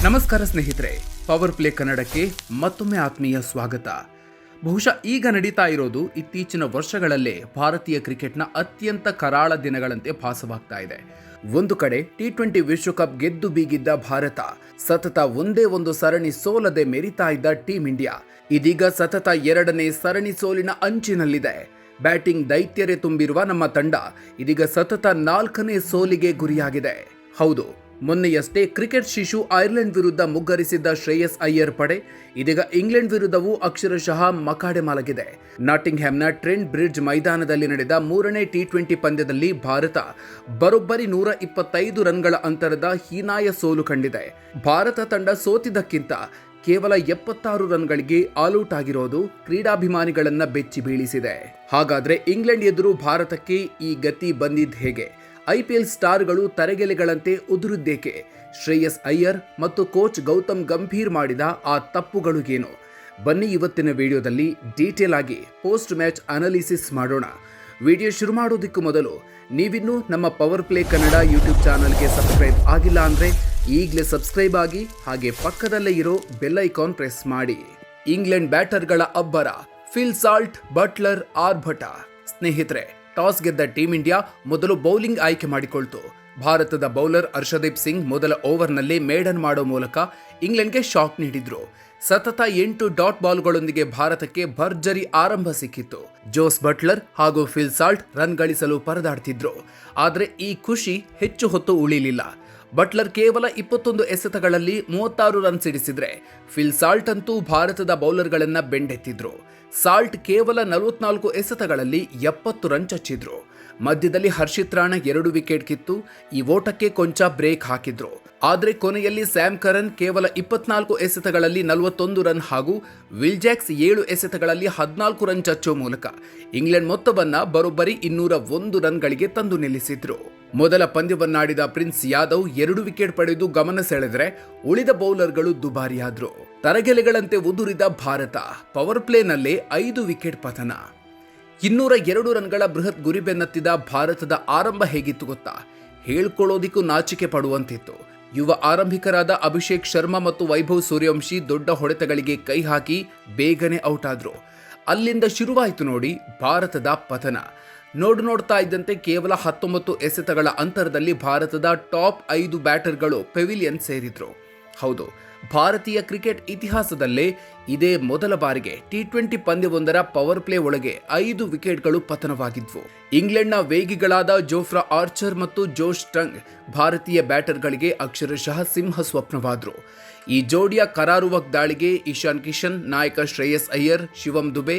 ನಮಸ್ಕಾರ ಸ್ನೇಹಿತರೆ, power play ಕನ್ನಡಕ್ಕೆ ಮತ್ತೊಮ್ಮೆ ಆತ್ಮೀಯ ಸ್ವಾಗತ. ಬಹುಶಃ ಈಗ ನಡೀತಾ ಇರೋದು ಇತ್ತೀಚಿನ ವರ್ಷಗಳಲ್ಲೇ ಭಾರತೀಯ ಕ್ರಿಕೆಟ್ನ ಅತ್ಯಂತ ಕರಾಳ ದಿನಗಳಂತೆ ಭಾಸವಾಗ್ತಾ ಇದೆ. ಒಂದು ಕಡೆ T20 ವಿಶ್ವಕಪ್ ಗೆದ್ದು ಬೀಗಿದ್ದ ಭಾರತ ಸತತ ಒಂದೇ ಒಂದು ಸರಣಿ ಸೋಲದೆ ಮೆರಿತಾ ಇದ್ದ ಟೀಂ ಇಂಡಿಯಾ ಇದೀಗ ಸತತ ಎರಡನೇ ಸರಣಿ ಸೋಲಿನ ಅಂಚಿನಲ್ಲಿದೆ. ಬ್ಯಾಟಿಂಗ್ ದೈತ್ಯರೇ ತುಂಬಿರುವ ನಮ್ಮ ತಂಡ ಇದೀಗ ಸತತ 4ನೇ ಸೋಲಿಗೆ ಗುರಿಯಾಗಿದೆ. ಹೌದು, ಮೊನ್ನೆಯಷ್ಟೇ ಕ್ರಿಕೆಟ್ ಶಿಶು ಐರ್ಲೆಂಡ್ ವಿರುದ್ಧ ಮುಗ್ಗರಿಸಿದ್ದ ಶ್ರೇಯಸ್ ಅಯ್ಯರ್ ಪಡೆ ಇದೀಗ ಇಂಗ್ಲೆಂಡ್ ವಿರುದ್ಧವೂ ಅಕ್ಷರಶಃ ಮಕಾಡೆ ಮಲಗಿದೆ. ನಾಟಿಂಗ್ಹ್ಯಾಮ್ನ ಟ್ರೆಂಟ್ ಬ್ರಿಡ್ಜ್ ಮೈದಾನದಲ್ಲಿ ನಡೆದ 3ನೇ T20 ಪಂದ್ಯದಲ್ಲಿ ಭಾರತ ಬರೋಬ್ಬರಿ 125 ರನ್ಗಳ ಅಂತರದ ಹೀನಾಯ ಸೋಲು ಕಂಡಿದೆ. ಭಾರತ ತಂಡ ಸೋತಿದ್ದಕ್ಕಿಂತ ಕೇವಲ 76 ರನ್ಗಳಿಗೆ ಆಲ್ಔಟ್ ಆಗಿರೋದು ಕ್ರೀಡಾಭಿಮಾನಿಗಳನ್ನ ಬೆಚ್ಚಿ ಬೀಳಿಸಿದೆ. ಹಾಗಾದ್ರೆ ಇಂಗ್ಲೆಂಡ್ ಎದುರು ಭಾರತಕ್ಕೆ ಈ ಗತಿ ಬಂದಿದ್ದು ಹೇಗೆ? IPL ಸ್ಟಾರ್ಗಳು ತರೆಗೆಲೆಗಳಂತೆ ಉದುರಿದ್ದೇಕೆ? ಶ್ರೇಯಸ್ ಅಯ್ಯರ್ ಮತ್ತು ಕೋಚ್ ಗೌತಮ್ ಗಂಭೀರ್ ಮಾಡಿದ ಆ ತಪ್ಪುಗಳು ಏನು? ಬನ್ನಿ ಇವತ್ತಿನ ವಿಡಿಯೋದಲ್ಲಿ ಡೀಟೇಲ್ ಆಗಿ ಪೋಸ್ಟ್ ಮ್ಯಾಚ್ ಅನಾಲಿಸಿಸ್ ಮಾಡೋಣ. ವಿಡಿಯೋ ಶುರು ಮಾಡೋದಕ್ಕೂ ಮೊದಲು ನೀವಿನ್ನೂ ನಮ್ಮ ಪವರ್ ಪ್ಲೇ ಕನ್ನಡ ಯೂಟ್ಯೂಬ್ ಚಾನಲ್ಗೆ ಸಬ್ಸ್ಕ್ರೈಬ್ ಆಗಿಲ್ಲ ಅಂದರೆ ಈಗಲೇ ಸಬ್ಸ್ಕ್ರೈಬ್ ಆಗಿ, ಹಾಗೆ ಪಕ್ಕದಲ್ಲೇ ಇರೋ ಬೆಲ್ ಐಕಾನ್ ಪ್ರೆಸ್ ಮಾಡಿ. ಇಂಗ್ಲೆಂಡ್ ಬ್ಯಾಟರ್ಗಳ ಅಬ್ಬರ, ಫಿಲ್ ಸಾಲ್ಟ್, ಬಟ್ಲರ್, ಆರ್ಭಟ. ಸ್ನೇಹಿತರೆ, ಟಾಸ್ ಗೆದ್ದ ಟೀಂ ಇಂಡಿಯಾ ಮೊದಲು ಬೌಲಿಂಗ್ ಆಯ್ಕೆ ಮಾಡಿಕೊಳ್ತು. ಭಾರತದ ಬೌಲರ್ ಹರ್ಷದೀಪ್ ಸಿಂಗ್ ಮೊದಲ ಓವರ್ನಲ್ಲಿ ಮೇಡನ್ ಮಾಡೋ ಮೂಲಕ ಇಂಗ್ಲೆಂಡ್ಗೆ ಶಾಕ್ ನೀಡಿದ್ರು. ಸತತ 8 ಡಾಟ್ ಬಾಲ್ಗಳೊಂದಿಗೆ ಭಾರತಕ್ಕೆ ಭರ್ಜರಿ ಆರಂಭ ಸಿಕ್ಕಿತ್ತು. ಜೋಸ್ ಬಟ್ಲರ್ ಹಾಗೂ ಫಿಲ್ ಸಾಲ್ಟ್ ರನ್ ಗಳಿಸಲು ಪರದಾಡ್ತಿದ್ರು. ಆದರೆ ಈ ಖುಷಿ ಹೆಚ್ಚು ಹೊತ್ತು ಉಳಿಲಿಲ್ಲ. ಬಟ್ಲರ್ ಕೇವಲ 21 ಎಸೆತಗಳಲ್ಲಿ 36 ರನ್ ಸಿಡಿಸಿದ್ರೆ ಫಿಲ್ ಸಾಲ್ಟ್ ಅಂತೂ ಭಾರತದ ಬೌಲರ್ಗಳನ್ನ ಬೆಂಡೆತ್ತಿದ್ರು. ಸಾಲ್ಟ್ ಕೇವಲ 44 ಎಸೆತಗಳಲ್ಲಿ 70 ರನ್ ಚಚ್ಚಿದ್ರು. ಮಧ್ಯದಲ್ಲಿ ಹರ್ಷಿತ್ ರಾಣಾ 2 ವಿಕೆಟ್ ಕಿತ್ತು ಈ ಓಟಕ್ಕೆ ಕೊಂಚ ಬ್ರೇಕ್ ಹಾಕಿದ್ರು. ಆದರೆ ಕೊನೆಯಲ್ಲಿ ಸ್ಯಾಮ್ ಕರನ್ ಕೇವಲ 24 ಎಸೆತಗಳಲ್ಲಿ 41 ರನ್ ಹಾಗೂ ವಿಲ್ ಜಾಕ್ಸ್ 7 ಎಸೆತಗಳಲ್ಲಿ 14 ರನ್ ಚಚ್ಚೋ ಮೂಲಕ ಇಂಗ್ಲೆಂಡ್ ಮೊತ್ತವನ್ನ ಬರೋಬ್ಬರಿ 201 ರನ್ಗಳಿಗೆ ತಂದು ನಿಲ್ಲಿಸಿದ್ರು. ಮೊದಲ ಪಂದ್ಯವನ್ನಾಡಿದ ಪ್ರಿನ್ಸ್ ಯಾದವ್ 2 ವಿಕೆಟ್ ಪಡೆದು ಗಮನ ಸೆಳೆದರೆ ಉಳಿದ ಬೌಲರ್ಗಳು ದುಬಾರಿಯಾದ್ರು. ತರಗೆಲೆಗಳಂತೆ ಉದುರಿದ ಭಾರತ ಪವರ್ ಪ್ಲೇನಲ್ಲೇ 5 ವಿಕೆಟ್ ಪತನ. 202 ರನ್ಗಳ ಬೃಹತ್ ಗುರಿ ಬೆನ್ನತ್ತಿದ ಭಾರತದ ಆರಂಭ ಹೇಗಿತ್ತು ಗೊತ್ತಾ? ಹೇಳ್ಕೊಳ್ಳೋದಿಕ್ಕೂ ನಾಚಿಕೆ ಪಡುವಂತಿತ್ತು. ಯುವ ಆರಂಭಿಕರಾದ ಅಭಿಷೇಕ್ ಶರ್ಮಾ ಮತ್ತು ವೈಭವ್ ಸೂರ್ಯವಂಶಿ ದೊಡ್ಡ ಹೊಡೆತಗಳಿಗೆ ಕೈ ಹಾಕಿ ಬೇಗನೆ ಔಟ್ ಆದ್ರು. ಅಲ್ಲಿಂದ ಶುರುವಾಯಿತು ನೋಡಿ ಭಾರತದ ಪತನ. ನೋಡ್ತಾ ಇದ್ದಂತೆ ಕೇವಲ 19 ಎಸೆತಗಳ ಅಂತರದಲ್ಲಿ ಭಾರತದ ಟಾಪ್ 5 ಬ್ಯಾಟರ್ಗಳು ಪೆವಿಲಿಯನ್ ಸೇರಿದ್ರು. ಹೌದು, ಭಾರತೀಯ ಕ್ರಿಕೆಟ್ ಇತಿಹಾಸದಲ್ಲೇ ಇದೇ ಮೊದಲ ಬಾರಿಗೆ T20 ಪಂದ್ಯವೊಂದರ ಪವರ್ ಪ್ಲೇ ಒಳಗೆ 5 ವಿಕೆಟ್ಗಳು ಪತನವಾಗಿದ್ವು. ಇಂಗ್ಲೆಂಡ್ನ ವೇಗಿಗಳಾದ ಜೋಫ್ರಾ ಆರ್ಚರ್ ಮತ್ತು ಜೋಶ್ ಟಂಗ್ ಭಾರತೀಯ ಬ್ಯಾಟರ್ಗಳಿಗೆ ಅಕ್ಷರಶಃ ಸಿಂಹ ಸ್ವಪ್ನವಾದ್ರು. ಈ ಜೋಡಿಯ ಕರಾರುವಕ್ ದಾಳಿಗೆ ಇಶಾನ್ ಕಿಶನ್, ನಾಯಕ ಶ್ರೇಯಸ್ ಅಯ್ಯರ್, ಶಿವಮ್ ದುಬೆ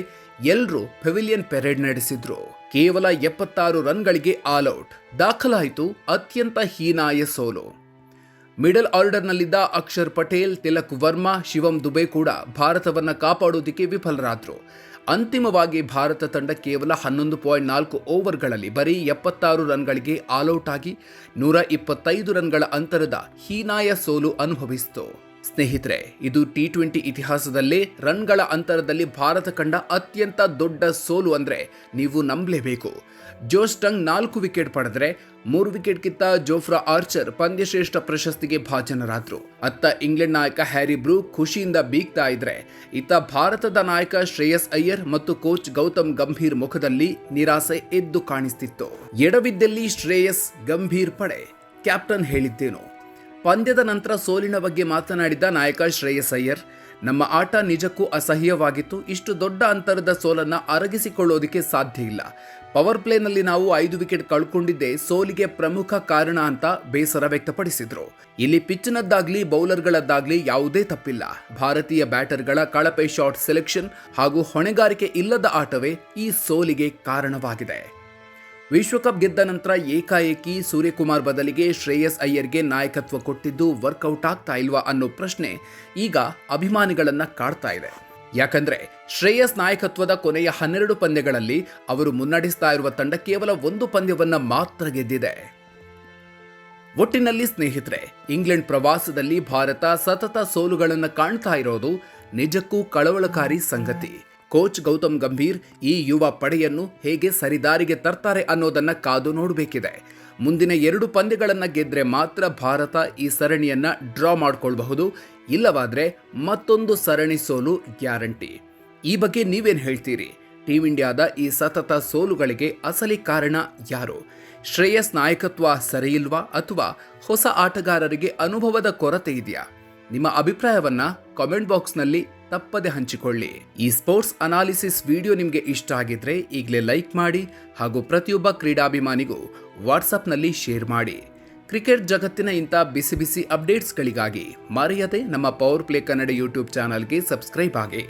ಎಲ್ಲರೂ ಪೆವಿಲಿಯನ್ ಪೆರೇಡ್ ನಡೆಸಿದ್ರು. ಕೇವಲ 76 ರನ್ಗಳಿಗೆ ಆಲ್ಔಟ್. ದಾಖಲಾಯಿತು ಅತ್ಯಂತ ಹೀನಾಯ ಸೋಲು. ಮಿಡಲ್ ಆರ್ಡರ್ನಲ್ಲಿದ್ದ ಅಕ್ಷರ್ ಪಟೇಲ್, ತಿಲಕ್ ವರ್ಮಾ, ಶಿವಮ್ ದುಬೆ ಕೂಡ ಭಾರತವನ್ನ ಕಾಪಾಡೋದಕ್ಕೆ ವಿಫಲರಾದ್ರು. ಅಂತಿಮವಾಗಿ ಭಾರತ ತಂಡ ಕೇವಲ 11.4 ಓವರ್ಗಳಲ್ಲಿ ಬರೀ 76 ರನ್ಗಳಿಗೆ ಆಲ್ಔಟ್ ಆಗಿ 125 ರನ್ಗಳ ಅಂತರದ ಹೀನಾಯ ಸೋಲು ಅನುಭವಿಸಿತು. ಸ್ನೇಹಿತರೆ, ಇದು T20 ಇತಿಹಾಸದಲ್ಲೇ ರನ್ಗಳ ಅಂತರದಲ್ಲಿ ಭಾರತ ಕಂಡ ಅತ್ಯಂತ ದೊಡ್ಡ ಸೋಲು ಅಂದ್ರೆ ನೀವು ನಂಬಲೇಬೇಕು. ಜೋಶ್ ಟಂಗ್ 4 ವಿಕೆಟ್ ಪಡೆದರೆ 3 ವಿಕೆಟ್ ಕಿತ್ತ ಜೋಫ್ರಾ ಆರ್ಚರ್ ಪಂದ್ಯಶ್ರೇಷ್ಠ ಪ್ರಶಸ್ತಿಗೆ ಭಾಜನರಾದ್ರು. ಅತ್ತ ಇಂಗ್ಲೆಂಡ್ ನಾಯಕ ಹ್ಯಾರಿ ಬ್ರೂಕ್ ಖುಷಿಯಿಂದ ಬೀಗ್ತಾ ಇದ್ರೆ, ಇತ್ತ ಭಾರತದ ನಾಯಕ ಶ್ರೇಯಸ್ ಅಯ್ಯರ್ ಮತ್ತು ಕೋಚ್ ಗೌತಮ್ ಗಂಭೀರ್ ಮುಖದಲ್ಲಿ ನಿರಾಸೆ ಎದ್ದು ಕಾಣಿಸ್ತಿತ್ತು. ಎಡವಿದ್ದಲ್ಲಿ ಶ್ರೇಯಸ್ ಗಂಭೀರ್ ಪಡೆ. ಕ್ಯಾಪ್ಟನ್ ಹೇಳಿದ್ದೇನು? ಪಂದ್ಯದ ನಂತರ ಸೋಲಿನ ಬಗ್ಗೆ ಮಾತನಾಡಿದ ನಾಯಕ ಶ್ರೇಯಸ್ ಅಯ್ಯರ್, ನಮ್ಮ ಆಟ ನಿಜಕ್ಕೂ ಅಸಹ್ಯವಾಗಿತ್ತು. ಇಷ್ಟು ದೊಡ್ಡ ಅಂತರದ ಸೋಲನ್ನ ಅರಗಿಸಿಕೊಳ್ಳೋದಕ್ಕೆ ಸಾಧ್ಯ ಇಲ್ಲ. ಪವರ್ ಪ್ಲೇನಲ್ಲಿ ನಾವು 5 ವಿಕೆಟ್ ಕಳ್ಕೊಂಡಿದ್ದೇ ಸೋಲಿಗೆ ಪ್ರಮುಖ ಕಾರಣ ಅಂತ ಬೇಸರ ವ್ಯಕ್ತಪಡಿಸಿದ್ರು. ಇಲ್ಲಿ ಪಿಚ್ನದ್ದಾಗ್ಲಿ ಬೌಲರ್ಗಳದ್ದಾಗ್ಲಿ ಯಾವುದೇ ತಪ್ಪಿಲ್ಲ. ಭಾರತೀಯ ಬ್ಯಾಟರ್ಗಳ ಕಳಪೆ ಶಾಟ್ ಸೆಲೆಕ್ಷನ್ ಹಾಗೂ ಹೊಣೆಗಾರಿಕೆ ಇಲ್ಲದ ಆಟವೇ ಈ ಸೋಲಿಗೆ ಕಾರಣವಾಗಿದೆ. ವಿಶ್ವಕಪ್ ಗೆದ್ದ ನಂತರ ಏಕಾಏಕಿ ಸೂರ್ಯಕುಮಾರ್ ಬದಲಿಗೆ ಶ್ರೇಯಸ್ ಅಯ್ಯರ್ಗೆ ನಾಯಕತ್ವ ಕೊಟ್ಟಿದ್ದು ವರ್ಕೌಟ್ ಆಗ್ತಾ ಇಲ್ವಾ ಅನ್ನೋ ಪ್ರಶ್ನೆ ಈಗ ಅಭಿಮಾನಿಗಳನ್ನ ಕಾಡ್ತಾ ಇದೆ. ಯಾಕಂದ್ರೆ ಶ್ರೇಯಸ್ ನಾಯಕತ್ವದ ಕೊನೆಯ 12 ಪಂದ್ಯಗಳಲ್ಲಿ ಅವರು ಮುನ್ನಡೆಸ್ತಾ ಇರುವ ತಂಡ ಕೇವಲ 1 ಪಂದ್ಯವನ್ನ ಮಾತ್ರ ಗೆದ್ದಿದೆ. ಒಟ್ಟಿನಲ್ಲಿ ಸ್ನೇಹಿತರೆ, ಇಂಗ್ಲೆಂಡ್ ಪ್ರವಾಸದಲ್ಲಿ ಭಾರತ ಸತತ ಸೋಲುಗಳನ್ನು ಕಾಣ್ತಾ ಇರೋದು ನಿಜಕ್ಕೂ ಕಳವಳಕಾರಿ ಸಂಗತಿ. ಕೋಚ್ ಗೌತಮ್ ಗಂಭೀರ್ ಈ ಯುವ ಪಡೆಯನ್ನು ಹೇಗೆ ಸರಿದಾರಿಗೆ ತರ್ತಾರೆ ಅನ್ನೋದನ್ನ ಕಾದು ನೋಡಬೇಕಿದೆ. ಮುಂದಿನ 2 ಪಂದ್ಯಗಳನ್ನು ಗೆದ್ರೆ ಮಾತ್ರ ಭಾರತ ಈ ಸರಣಿಯನ್ನ ಡ್ರಾ ಮಾಡಿಕೊಳ್ಳಬಹುದು. ಇಲ್ಲವಾದ್ರೆ ಮತ್ತೊಂದು ಸರಣಿ ಸೋಲು ಗ್ಯಾರಂಟಿ. ಈ ಬಗ್ಗೆ ನೀವೇನು ಹೇಳ್ತೀರಿ? ಟೀಂ ಇಂಡಿಯಾದ ಈ ಸತತ ಸೋಲುಗಳಿಗೆ ಅಸಲಿ ಕಾರಣ ಯಾರು? ಶ್ರೇಯಸ್ ನಾಯಕತ್ವ ಸರಿಯಿಲ್ವಾ ಅಥವಾ ಹೊಸ ಆಟಗಾರರಿಗೆ ಅನುಭವದ ಕೊರತೆ ಇದೆಯಾ? ನಿಮ್ಮ ಅಭಿಪ್ರಾಯವನ್ನ ಕಾಮೆಂಟ್ ಬಾಕ್ಸ್ನಲ್ಲಿ ತಪ್ಪದೆ ಹಂಚಿಕೊಳ್ಳಿ. ಈ ಸ್ಪೋರ್ಟ್ಸ್ ಅನಾಲಿಸಿಸ್ ವಿಡಿಯೋ ನಿಮಗೆ ಇಷ್ಟ ಆಗಿದ್ರೆ ಈಗಲೇ ಲೈಕ್ ಮಾಡಿ ಹಾಗೂ ಪ್ರತಿಯೊಬ್ಬ ಕ್ರೀಡಾಭಿಮಾನಿಗೂ ವಾಟ್ಸಪ್ನಲ್ಲಿ ಶೇರ್ ಮಾಡಿ. ಕ್ರಿಕೆಟ್ ಜಗತ್ತಿನ ಇಂಥ ಬಿಸಿ ಬಿಸಿ ಅಪ್ಡೇಟ್ಸ್ಗಳಿಗಾಗಿ ಮರೆಯದೆ ನಮ್ಮ ಪವರ್ ಪ್ಲೇ ಕನ್ನಡ ಯೂಟ್ಯೂಬ್ ಚಾನಲ್ಗೆ ಸಬ್ಸ್ಕ್ರೈಬ್ ಆಗಿ.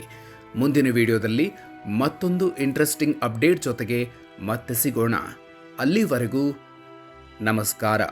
ಮುಂದಿನ ವಿಡಿಯೋದಲ್ಲಿ ಮತ್ತೊಂದು ಇಂಟ್ರೆಸ್ಟಿಂಗ್ ಅಪ್ಡೇಟ್ ಜೊತೆಗೆ ಮತ್ತೆ ಸಿಗೋಣ. ಅಲ್ಲಿವರೆಗೂ ನಮಸ್ಕಾರ.